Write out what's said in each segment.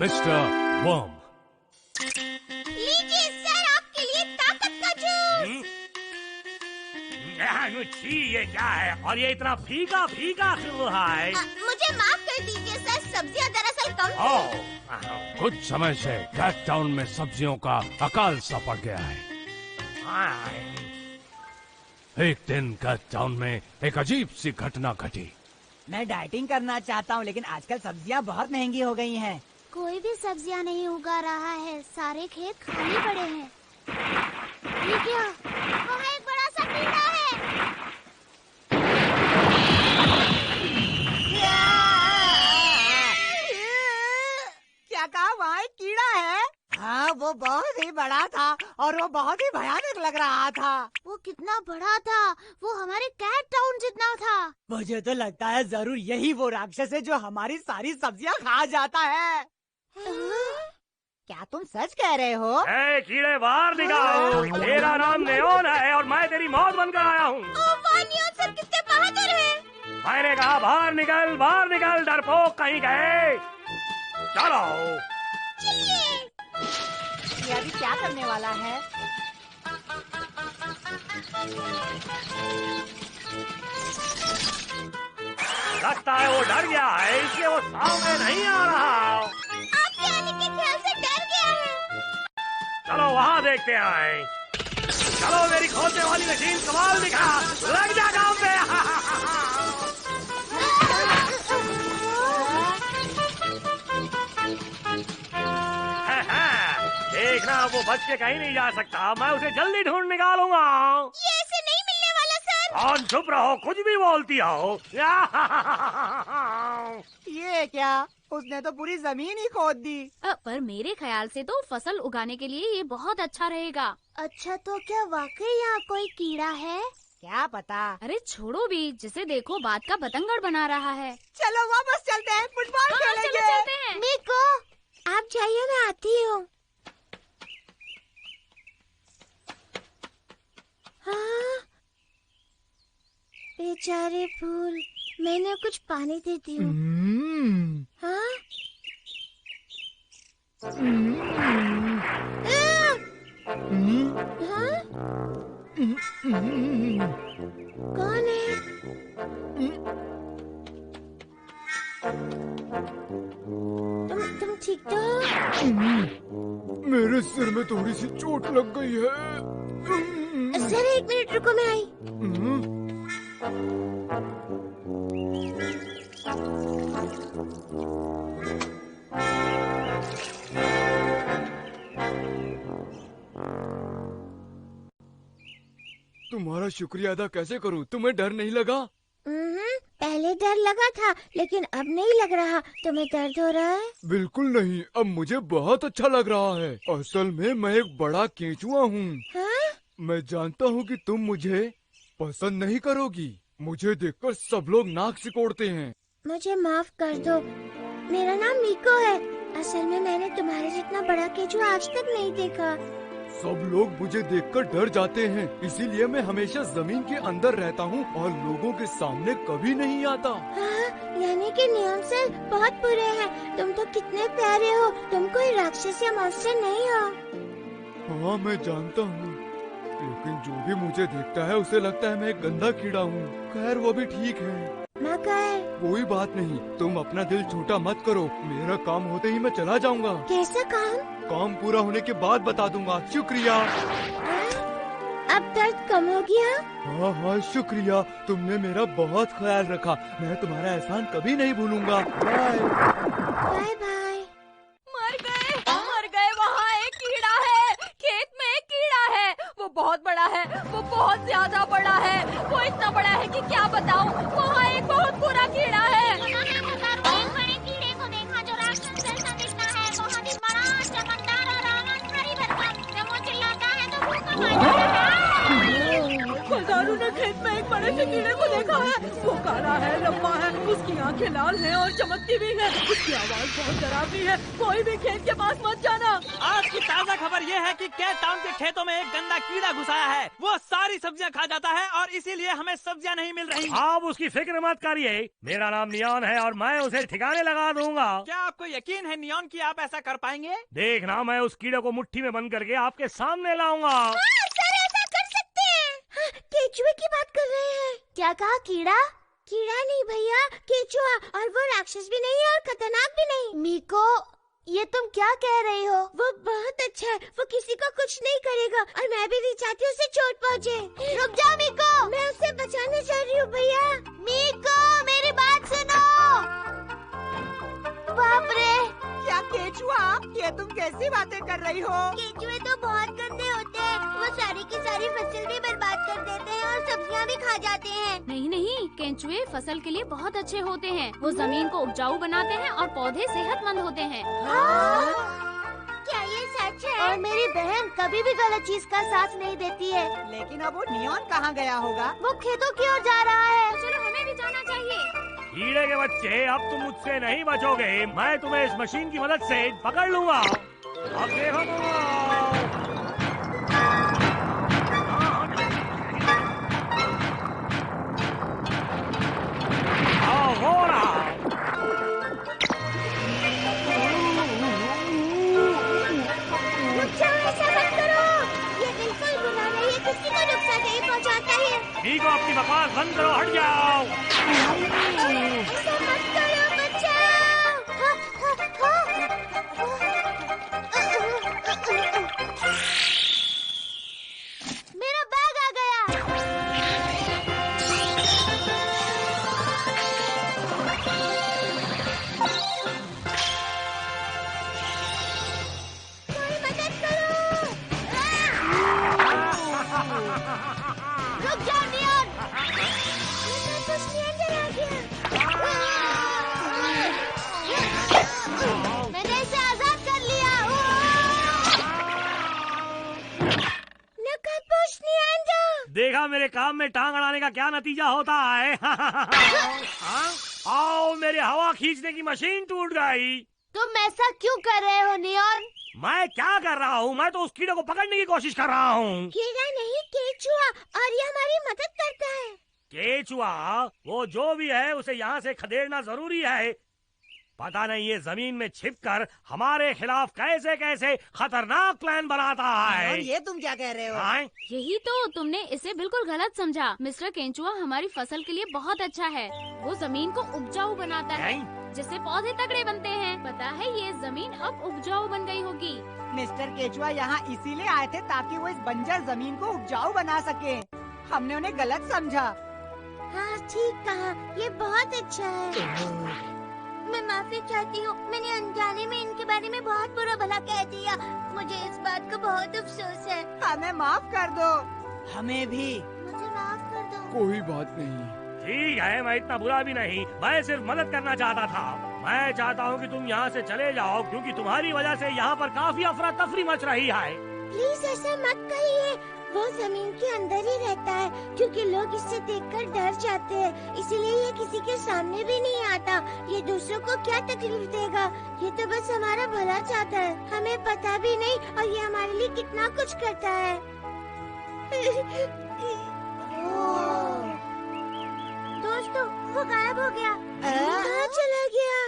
Mister worm. लीजिए sir, आपके लिए ताकत का जूस। छी, ये क्या है? और ये इतना फीका फीका क्यों है? मुझे माफ कर दीजिए सर, सब्जियां दरअसल कम थी। कुछ समय से कैट टाउन में सब्जियों का अकाल सा पड़ गया है। एक दिन कैट टाउन में एक अजीब सी घटना घटी। मैं डाइटिंग करना चाहता हूँ, लेकिन आजकल सब्जियाँ बहुत महंगी हो गई हैं। कोई भी सब्जियां नहीं उगा रहा है, सारे खेत खाली पड़े हैं। ये क्या? वहाँ एक बड़ा सा कीड़ा है। क्या कहा? वहाँ एक कीड़ा है? हाँ, वो बहुत ही बड़ा था और वो बहुत ही भयानक लग रहा था। वो कितना बड़ा था? वो हमारे कैट टाउन जितना था। मुझे तो लगता है जरूर यही वो राक्षस है जो हमारी सारी सब्जियाँ खा जाता है। क्या तुम सच कह रहे हो? ए, कीड़े बाहर निकालो। मेरा नाम नेओन है और मैं तेरी मौत बनकर आया हूँ। नियोन सर कितने बहादुर हैं। मैंने कहा बाहर निकल, डरपोक कहीं गए। चलो। ये अभी क्या करने वाला है? लगता है वो डर गया है, इसलिए वो सामने नहीं आ रहा। आपके आने के ख्याल से डर गया है। चलो वहाँ देखते हैं। चलो मेरी खोलने वाली मशीन कमाल दिखा। लग जा काम पे। देखना, वो बच के कहीं नहीं जा सकता। मैं उसे जल्दी ढूंढ निकालूंगा। ये ऐसे नहीं मिलने वाला सर। कौन? चुप रहो, कुछ भी बोलती हो। ये क्या? उसने तो पूरी जमीन ही खोद दी। पर मेरे ख्याल से तो फसल उगाने के लिए ये बहुत अच्छा रहेगा। अच्छा, तो क्या वाकई यहाँ कोई कीड़ा है? क्या पता। अरे छोड़ो भी, जिसे देखो बात का बतंगड़ बना रहा है। चलो वापस चलते हैं, फुटबॉल खेलेंगे। चलते हैं। मीको, आप जाइए, मैं आती हूँ। हाँ, बेचारे फूल, मैंने कुछ पानी देती हूँ। हाँ? हाँ? कौन है? तुम ठीक तो हो? मेरे सिर में थोड़ी सी चोट लग गई है। सर, 1 मिनट रुको, मैं आई। तुम्हारा शुक्रिया अदा कैसे करूं? तुम्हें डर नहीं लगा? पहले डर लगा था, लेकिन अब नहीं लग रहा। तुम्हें दर्द हो रहा है? बिल्कुल नहीं, अब मुझे बहुत अच्छा लग रहा है। असल में मैं एक बड़ा केंचुआ हूँ। हाँ? मैं जानता हूँ कि तुम मुझे पसंद नहीं करोगी। मुझे देखकर सब लोग नाक सिकोड़ते हैं। मुझे माफ कर दो, मेरा नाम मीको है। असल में मैंने तुम्हारे जितना बड़ा केंचुआ आज तक नहीं देखा। सब लोग मुझे देखकर डर जाते हैं, इसीलिए मैं हमेशा जमीन के अंदर रहता हूँ और लोगों के सामने कभी नहीं आता। हाँ, यानी कि नियॉन सर बहुत बुरे हैं। तुम तो कितने प्यारे हो, तुम कोई राक्षस या मॉन्स्टर नहीं हो। हाँ, मैं जानता हूँ, लेकिन जो भी मुझे देखता है उसे लगता है मैं एक गंदा कीड़ा हूँ। खैर, वो भी ठीक है। मगर कोई बात नहीं, तुम अपना दिल छोटा मत करो। मेरा काम होते ही मैं चला जाऊंगा। कैसा काम? काम पूरा होने के बाद बता दूंगा। शुक्रिया। अब दर्द कम हो गया? हाँ हाँ, शुक्रिया, तुमने मेरा बहुत ख्याल रखा। मैं तुम्हारा एहसान कभी नहीं भूलूंगा। Bye bye bye. मर गए। वहाँ एक कीड़ा है, खेत में एक कीड़ा है। वो बहुत बड़ा है, वो बहुत ज्यादा बड़ा है। वो इतना बड़ा है कि क्या बताऊं। वहाँ एक बहुत बुरा कीड़ा है। एक बड़े कीड़े को देखा जो राक्षस जैसा दिखता है, बहुत ही बड़ा, चमकदार और आवाज भरकम। जब वो चिल्लाता है तो भूकंप आ जाता है। फौजदारों ने खेत में एक बड़े से कीड़े को देखा है। वो काला है, लंबा है, उसकी आंखें लाल हैं और चमकती भी हैं। उसकी आवाज बहुत डरावनी है। कोई भी खेत के पास मत जाना। आज की ताज़ा खबर ये है कि कैट टाउन के खेतों में एक गंदा कीड़ा घुसाया है। वो सारी सब्जियां खा जाता है और इसीलिए हमें सब्जियां नहीं मिल रही। आप उसकी फिक्र मत करिए, मेरा नाम नियॉन है और मैं उसे ठिकाने लगा दूंगा। क्या आपको यकीन है नियॉन कि आप ऐसा कर पाएंगे? देखना, मैं उस कीड़े को मुट्ठी में बंद करके आपके सामने लाऊंगा। सर ऐसा कर सकते हैं। केचुए की बात कर रहे हैं। क्या कहा? कीड़ा? कीड़ा नहीं भैया, केचुआ। और वो राक्षस भी नहीं है और खतरनाक भी नहीं। मीको, ये तुम क्या कह रही हो? वो बहुत अच्छा है, वो किसी को कुछ नहीं करेगा और मैं भी नहीं चाहती उसे चोट पहुँचे। रुक जाओ मीको, मैं उसे बचाना चाह रही हूँ भैया। मीको मेरी बात सुनो। बाप रे, क्या केचुआ? ये तुम कैसी बातें कर रही हो? केचुए तो बहुत गंदे होते हैं। वो सारी की सारी फसल भी बर्बाद कर देते हैं और सब्जियां भी खा जाते हैं। नहीं नहीं, केंचुए फसल के लिए बहुत अच्छे होते हैं। वो जमीन को उपजाऊ बनाते हैं और पौधे सेहतमंद होते हैं। क्या ये सच है? और मेरी बहन कभी भी गलत चीज का साथ नहीं देती है। लेकिन अब वो नियॉन कहाँ गया होगा? वो खेतों की ओर जा रहा है। चलो हमें भी जाना चाहिए। कीड़े के बच्चे, अब तुम मुझसे नहीं बचोगे। मैं तुम्हें इस मशीन की मदद से पकड़ लूंगा। अब देखो हो रहा। रुक जाओ, ऐसा मत करो। ये बिल्कुल बुरा नहीं है, किसी को नुकसान नहीं पहुंचाता है। ठीक हो, अपनी बकवास बंद करो, हट जाओ। ऐसा मत करो, बचाओ। मेरा बैग आ गया। कोई मदद करो। रुक जाओ नियॉन। मेरा कुछ नहीं अंदर आ गया। मैंने इसे आजाद कर लिया। नकाबपोश नियॉन। देखा मेरे काम में टांग अड़ाने का क्या नतीजा होता है। हाँ? आओ, मेरी हवा खींचने की मशीन टूट गई। तुम ऐसा क्यों कर रहे हो नियॉन? मैं क्या कर रहा हूँ? मैं तो उस कीड़े को पकड़ने की कोशिश कर रहा हूँ। कीड़ा नहीं, केचुआ, और ये हमारी मदद करता है। केचुआ, वो जो भी है उसे यहाँ से खदेड़ना जरूरी है। पता नहीं ये जमीन में छिपकर हमारे खिलाफ कैसे कैसे खतरनाक प्लान बनाता है। नियॉन, ये तुम क्या कह रहे हो? हाँ? यही तो, तुमने इसे बिल्कुल गलत समझा। मिस्टर केंचुआ हमारी फसल के लिए बहुत अच्छा है। वो जमीन को उपजाऊ बनाता है, जिससे पौधे तगड़े बनते हैं। पता है, ये जमीन अब उपजाऊ बन गई होगी। मिस्टर केचुआ यहाँ इसीलिए आए थे ताकि वो इस बंजर जमीन को उपजाऊ बना सके। हमने उन्हें गलत समझा। हाँ ठीक कहा, ये बहुत अच्छा है। मैं माफी चाहती हूँ, मैंने अनजाने में इनके बारे में बहुत बुरा भला कह दिया। मुझे इस बात का बहुत अफसोस है। हमें माफ कर दो। हमें भी। मुझे माफ कर दो। कोई बात नहीं। ठीक है, मैं इतना बुरा भी नहीं, मैं सिर्फ मदद करना चाहता था। मैं चाहता हूँ कि तुम यहाँ से चले जाओ, क्योंकि तुम्हारी वजह से यहाँ पर काफी अफरा तफरी मच रही है। प्लीज ऐसा मत कहिए। वो जमीन के अंदर ही रहता है, क्योंकि लोग इससे देखकर डर जाते हैं। इसीलिए ये किसी के सामने भी नहीं आता। ये दूसरों को क्या तकलीफ देगा? ये तो बस हमारा भला चाहता है। हमें पता भी नहीं, और ये हमारे लिए कितना कुछ करता है। दोस्तों, वो गायब हो गया। कहाँ चला गया?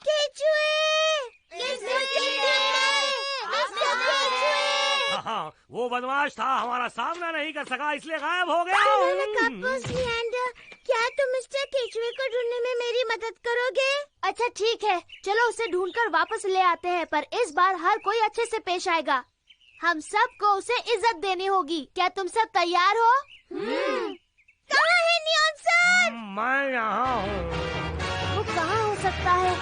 केचुए! हाँ, वो बदमाश था, हमारा सामना नहीं कर सका, इसलिए गायब हो गया। नकाबपोश नियॉन, क्या तुम मिस्टर केचुए को ढूंढने में मेरी मदद करोगे? अच्छा ठीक है, चलो उसे ढूंढकर वापस ले आते हैं, पर इस बार हर कोई अच्छे से पेश आएगा। हम सबको उसे इज्जत देनी होगी। क्या तुम सब तैयार हो? कहाँ है नियॉन सर? मैं यहाँ हूँ। वो कहाँ हो सकता है?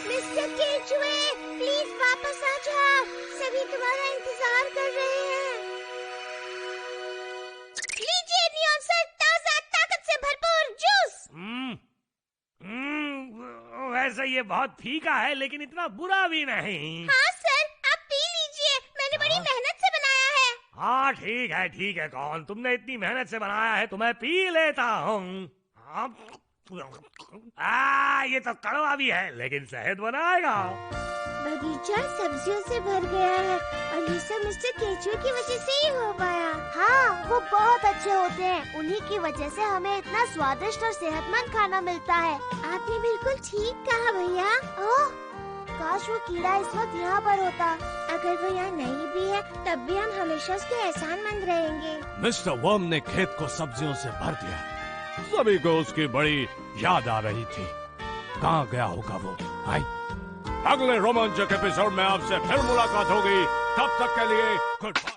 मिस्टर केचुए, प्लीज वापस आ जाओ। सभी तुम्हारा इंतजार कर रहे हैं। लीजिए नियॉन सर, ताजा ताकत से भरपूर जूस। वैसे ये बहुत फीका है, लेकिन इतना बुरा भी नहीं। हाँ सर, आप पी लीजिए। मैंने बड़ी मेहनत से बनाया है। हाँ ठीक है कौन, तुमने इतनी मेहनत से बनाया है तो मैं पी लेता हूँ। ये तो कड़वा भी है लेकिन शहद बनाएगा। बगीचा सब्जियों से भर गया है और ये सब मिस्टर केचुए की वजह से ही हो पाया। हाँ, वो बहुत अच्छे होते हैं, उन्हीं की वजह से हमें इतना स्वादिष्ट और सेहतमंद खाना मिलता है। आपने बिल्कुल ठीक कहा भैया। ओह, काश वो कीड़ा इस वक्त यहाँ पर होता। अगर वो यहाँ नहीं भी है तब भी हम हमेशा उसके एहसानमंद रहेंगे। मिस्टर वर्म ने खेत को सब्जियों से भर दिया। सभी को उसकी बड़ी याद आ रही थी। कहाँ गया होगा वो? आई अगले रोमांचक एपिसोड में आपसे फिर मुलाकात होगी। तब तक के लिए गुड बाय।